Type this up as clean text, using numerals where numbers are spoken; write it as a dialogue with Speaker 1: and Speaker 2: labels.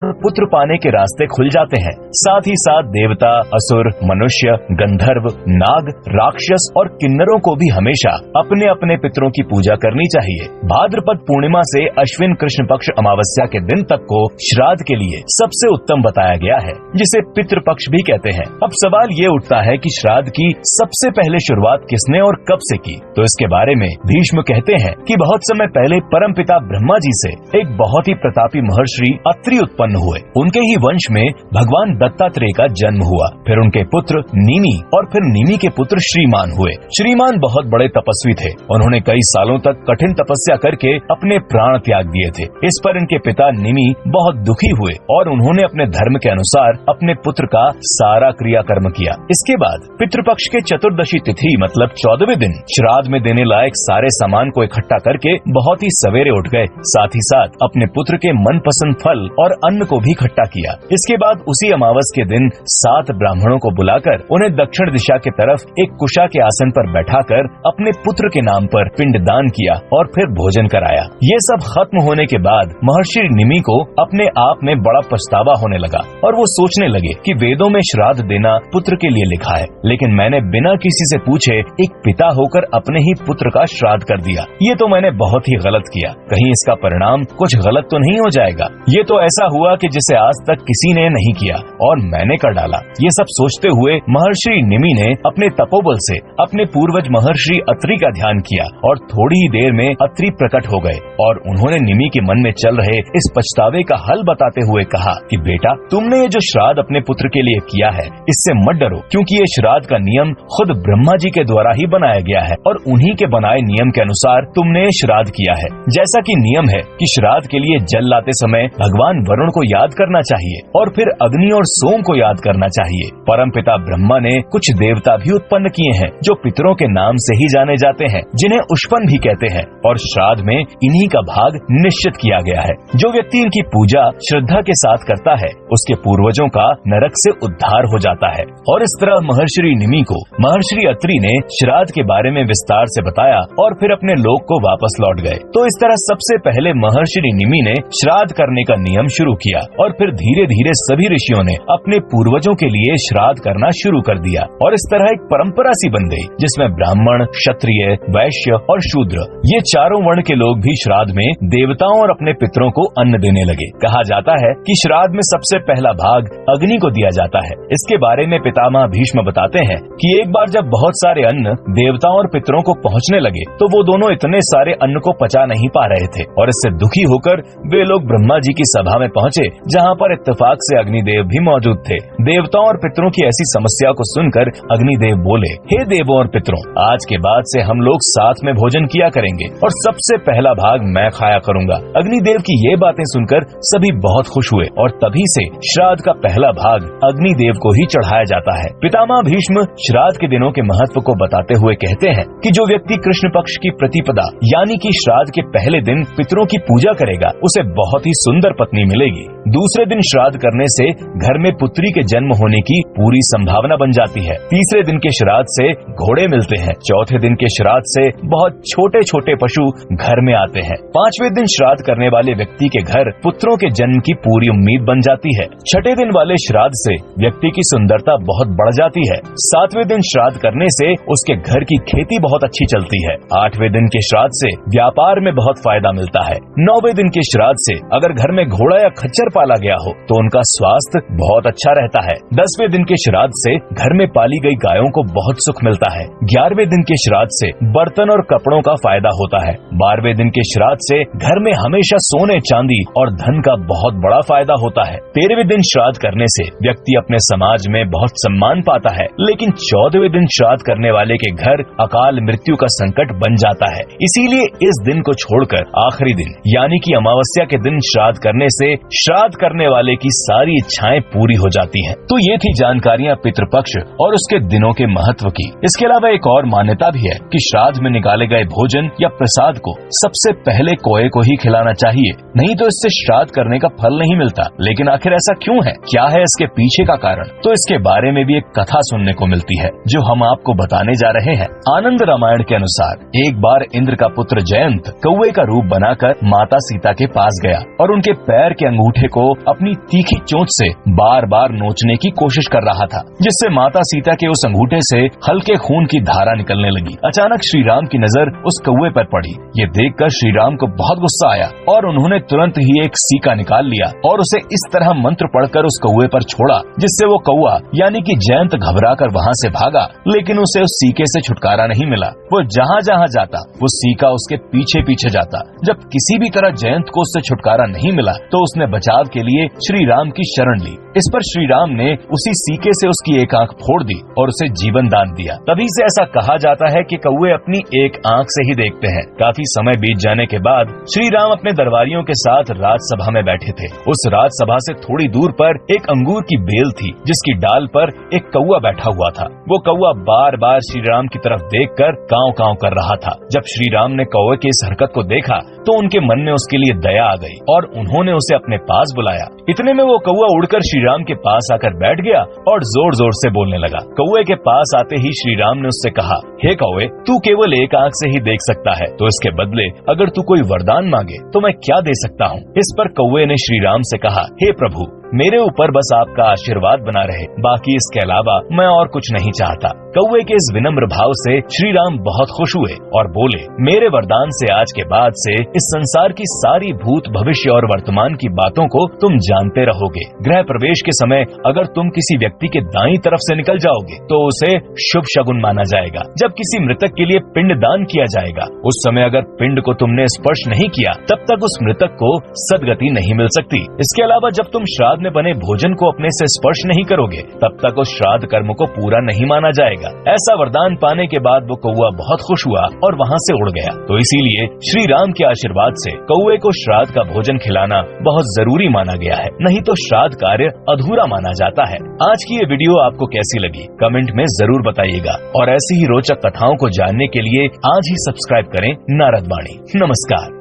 Speaker 1: पुत्र पाने के रास्ते खुल जाते हैं। साथ ही साथ देवता, असुर, मनुष्य, गंधर्व, नाग, राक्षस और किन्नरों को भी हमेशा अपने अपने पितरों की पूजा करनी चाहिए। भाद्रपद पूर्णिमा से अश्विन कृष्ण पक्ष अमावस्या के दिन तक को श्राद्ध के लिए सबसे उत्तम बताया गया है, जिसे पितृपक्ष भी कहते हैं। अब सवाल ये उठता है कि श्राद्ध की सबसे पहले शुरुआत किसने और कब से की? तो इसके बारे में भीष्म कहते हैं कि बहुत समय पहले परमपिता ब्रह्मा जी से एक बहुत ही प्रतापी महर्षि अत्रि उत्पन्न हुए। उनके ही वंश में भगवान दत्तात्रेय का जन्म हुआ। फिर उनके पुत्र नीमि और फिर नीमि के पुत्र श्रीमान हुए। श्रीमान बहुत बड़े तपस्वी थे। उन्होंने कई सालों तक कठिन तपस्या करके अपने प्राण त्याग दिए थे। इस पर इनके पिता नीमि बहुत दुखी हुए और उन्होंने अपने धर्म के अनुसार अपने पुत्र का सारा क्रियाकर्म किया। इसके बाद पितृपक्ष के चतुर्दशी तिथि मतलब 14वें दिन श्राद्ध में देने लायक सारे सामान को इकट्ठा करके बहुत ही सवेरे उठ गए। साथ ही साथ अपने पुत्र के मनपसंद फल और अन्न को भी इकट्ठा किया। इसके बाद उसी अमावस के दिन 7 ब्राह्मणों को बुलाकर उन्हें दक्षिण दिशा की तरफ एक कुशा के आसन पर बैठाकर अपने पुत्र के नाम पर पिंडदान किया और फिर भोजन कराया। ये सब खत्म होने के बाद महर्षि निमि को अपने आप में बड़ा पछतावा होने लगा और वो सोचने लगे कि वेदों में श्राद्ध देना पुत्र के लिए लिखा है, लेकिन मैंने बिना किसी से पूछे एक पिता होकर अपने ही पुत्र का श्राद्ध कर दिया। ये तो मैंने बहुत ही गलत किया। कहीं इसका परिणाम कुछ गलत तो नहीं हो जाएगा? ये तो ऐसा हुआ कि जिसे आज तक किसी ने नहीं किया और मैंने कर डाला। ये सब सोचते हुए महर्षि निमि ने अपने तपोबल से अपने पूर्वज महर्षि अत्रि का ध्यान किया और थोड़ी ही देर में अत्रि प्रकट हो गए और उन्होंने निमि के मन में चल रहे इस पछतावे का हल बताते हुए कहा कि बेटा, तुमने ये जो श्राद्ध अपने पुत्र के लिए किया है इससे मत डरो, क्योंकि ये श्राद्ध का नियम खुद ब्रह्मा जी के द्वारा ही बनाया गया है और उन्हीं के बनाए नियम के अनुसार तुमने श्राद्ध किया है। जैसा कि नियम है कि श्राद्ध के लिए जल लाते समय भगवान वरुण को याद करना चाहिए और फिर अग्नि और सोम को याद करना चाहिए। परमपिता ब्रह्मा ने कुछ देवता भी उत्पन्न किए हैं जो पितरों के नाम से ही जाने जाते हैं, जिन्हें उष्पन भी कहते हैं और श्राद्ध में इन्हीं का भाग निश्चित किया गया है। जो व्यक्ति इनकी पूजा श्रद्धा के साथ करता है उसके पूर्वजों का नरक से उद्धार हो जाता है। और इस तरह महर्षि निमि को महर्षि अत्रि ने श्राद्ध के बारे में विस्तार से बताया और फिर अपने लोक को वापस लौट गए। तो इस तरह सबसे पहले महर्षि निमि ने श्राद्ध करने का नियम शुरू किया और फिर धीरे धीरे सभी ऋषियों ने अपने पूर्वजों के लिए श्राद्ध करना शुरू कर दिया और इस तरह एक परंपरा सी बन गई जिसमें ब्राह्मण, क्षत्रिय, वैश्य और शूद्र ये चारों वर्ण के लोग भी श्राद्ध में देवताओं और अपने पितरों को अन्न देने लगे। कहा जाता है कि श्राद्ध में सबसे पहला भाग अग्नि को दिया जाता है। इसके बारे में पितामह भीष्म बताते हैं कि एक बार जब बहुत सारे अन्न देवताओं और पितरों को पहुँचने लगे तो वो दोनों इतने सारे अन्न को पचा नहीं पा रहे थे और इससे दुखी होकर वे लोग ब्रह्मा जी की सभा में पहुँचे, जहाँ पर इत्तेफाक से अग्निदेव भी मौजूद थे। देवताओं और पितरों की ऐसी समस्या को सुनकर अग्निदेव बोले, हे देवों और पितरों, आज के बाद से हम लोग साथ में भोजन किया करेंगे और सबसे पहला भाग मैं खाया करूंगा। अग्निदेव की ये बातें सुनकर सभी बहुत खुश हुए और तभी से श्राद्ध का पहला भाग अग्निदेव को ही चढ़ाया जाता है। पितामह भीष्म श्राद्ध के दिनों के महत्व को बताते हुए कहते हैं कि जो व्यक्ति कृष्ण पक्ष की प्रतिपदा यानी कि श्राद्ध के पहले दिन पितरों की पूजा करेगा उसे बहुत ही सुंदर पत्नी मिलेगी। दूसरे दिन श्राद्ध करने से घर में पुत्री के जन्म होने की पूरी संभावना बन जाती है। तीसरे दिन के श्राद्ध से घोड़े मिलते हैं। चौथे दिन के श्राद्ध से बहुत छोटे छोटे पशु घर में आते हैं। पांचवें दिन श्राद्ध करने वाले व्यक्ति के घर पुत्रों के जन्म की पूरी उम्मीद बन जाती है। छठे दिन वाले श्राद्ध से व्यक्ति की सुंदरता बहुत बढ़ जाती है। सातवें दिन श्राद्ध करने से उसके घर की खेती बहुत अच्छी चलती है। आठवें दिन के श्राद्ध से व्यापार में बहुत फायदा मिलता है। नौवें दिन के श्राद्ध से अगर घर में घोड़ा या खच्चर पाला गया हो तो उनका स्वास्थ्य बहुत अच्छा रहता है। 10वें दिन के श्राद्ध से घर में पाली गई गायों को बहुत सुख मिलता है। 11वें दिन के श्राद्ध से बर्तन और कपड़ों का फायदा होता है। 12वें दिन के श्राद्ध से घर में हमेशा सोने, चांदी और धन का बहुत बड़ा फायदा होता है। 13वें दिन श्राद्ध करने से व्यक्ति अपने समाज में बहुत सम्मान पाता है। लेकिन 14वें दिन श्राद्ध करने वाले के घर अकाल मृत्यु का संकट बन जाता है। इसीलिए इस दिन को छोड़कर आखिरी दिन यानी कि अमावस्या के दिन श्राद्ध करने से श्राद्ध करने वाले की सारी इच्छाएं पूरी हो जाती हैं। तो ये थी जानकारियां पितृपक्ष और उसके दिनों के महत्व की। इसके अलावा एक और मान्यता भी है कि श्राद्ध में निकाले गए भोजन या प्रसाद को सबसे पहले कोए को ही खिलाना चाहिए, नहीं तो इससे श्राद्ध करने का फल नहीं मिलता। लेकिन आखिर ऐसा क्यों है, क्या है इसके पीछे का कारण? तो इसके बारे में भी एक कथा सुनने को मिलती है जो हम आपको बताने जा रहे हैं। आनंद रामायण के अनुसार एक बार इंद्र का पुत्र जयंत कौवे का रूप बनाकर माता सीता के पास गया और उनके पैर के अंगूठे अंगूठे को अपनी तीखी चोंच से बार बार नोचने की कोशिश कर रहा था, जिससे माता सीता के उस अंगूठे से हल्के खून की धारा निकलने लगी। अचानक श्री राम की नजर उस कौवे पर पड़ी। ये देखकर श्री राम को बहुत गुस्सा आया और उन्होंने तुरंत ही एक सीका निकाल लिया और उसे इस तरह मंत्र पढ़कर उस कौवे पर छोड़ा, जिससे वो कौवा यानी कि जयंत घबराकर वहाँ से भागा, लेकिन उसे उस सीके से छुटकारा नहीं मिला। वो जहाँ जहाँ जाता वो सीका उसके पीछे पीछे जाता। जब किसी भी तरह जयंत को उससे छुटकारा नहीं मिला तो उसने बचाव के लिए श्री राम की शरण ली। इस पर श्री राम ने उसी सीके से उसकी एक आंख फोड़ दी और उसे जीवन दान दिया। तभी से ऐसा कहा जाता है कि कौवे अपनी एक आंख से ही देखते हैं। काफी समय बीत जाने के बाद श्री राम अपने दरबारियों के साथ राजसभा में बैठे थे। उस राजसभा से थोड़ी दूर पर एक अंगूर की बेल थी, जिसकी डाल पर एक कौवा बैठा हुआ था। वो कौवा बार बार श्री राम की तरफ देखकर कांव कांव कर रहा था। जब श्री राम ने कौवे की इस हरकत को देखा तो उनके मन में उसके लिए दया आ गई और उन्होंने उसे अपने पास बुलाया। इतने में वो कौवा उड़कर श्री राम के पास आकर बैठ गया और जोर जोर से बोलने लगा। कौवे के पास आते ही श्री राम ने उससे कहा, हे कौवे, तू केवल एक आंख से ही देख सकता है, तो इसके बदले अगर तू कोई वरदान मांगे तो मैं क्या दे सकता हूँ। इस पर कौवे ने श्री राम से कहा, हे प्रभु, मेरे ऊपर बस आपका आशीर्वाद बना रहे, बाकी इसके अलावा मैं और कुछ नहीं चाहता। कौवे के इस विनम्र भाव से श्री राम बहुत खुश हुए और बोले, मेरे वरदान से आज के बाद से इस संसार की सारी भूत, भविष्य और वर्तमान की बातों को तुम जानते रहोगे। गृह प्रवेश के समय अगर तुम किसी व्यक्ति के दाईं तरफ से निकल जाओगे तो उसे शुभ शगुन माना जाएगा। जब किसी मृतक के लिए पिंड दान किया जाएगा, उस समय अगर पिंड को तुमने स्पर्श नहीं किया तब तक उस मृतक को सदगति नहीं मिल सकती। इसके अलावा जब तुम श्राद्ध में बने भोजन को अपने से स्पर्श नहीं करोगे तब तक उस श्राद्ध कर्म को पूरा नहीं माना जाएगा। ऐसा वरदान पाने के बाद वो कौवा बहुत खुश हुआ और वहाँ से उड़ गया। तो इसीलिए श्री राम के आशीर्वाद से कौवे को श्राद्ध का भोजन खिलाना बहुत जरूरी माना गया है, नहीं तो श्राद्ध कार्य अधूरा माना जाता है। आज की ये वीडियो आपको कैसी लगी कमेंट में जरूर बताइएगा और ऐसी ही रोचक कथाओं को जानने के लिए आज ही सब्सक्राइब करें नारद वाणी। नमस्कार।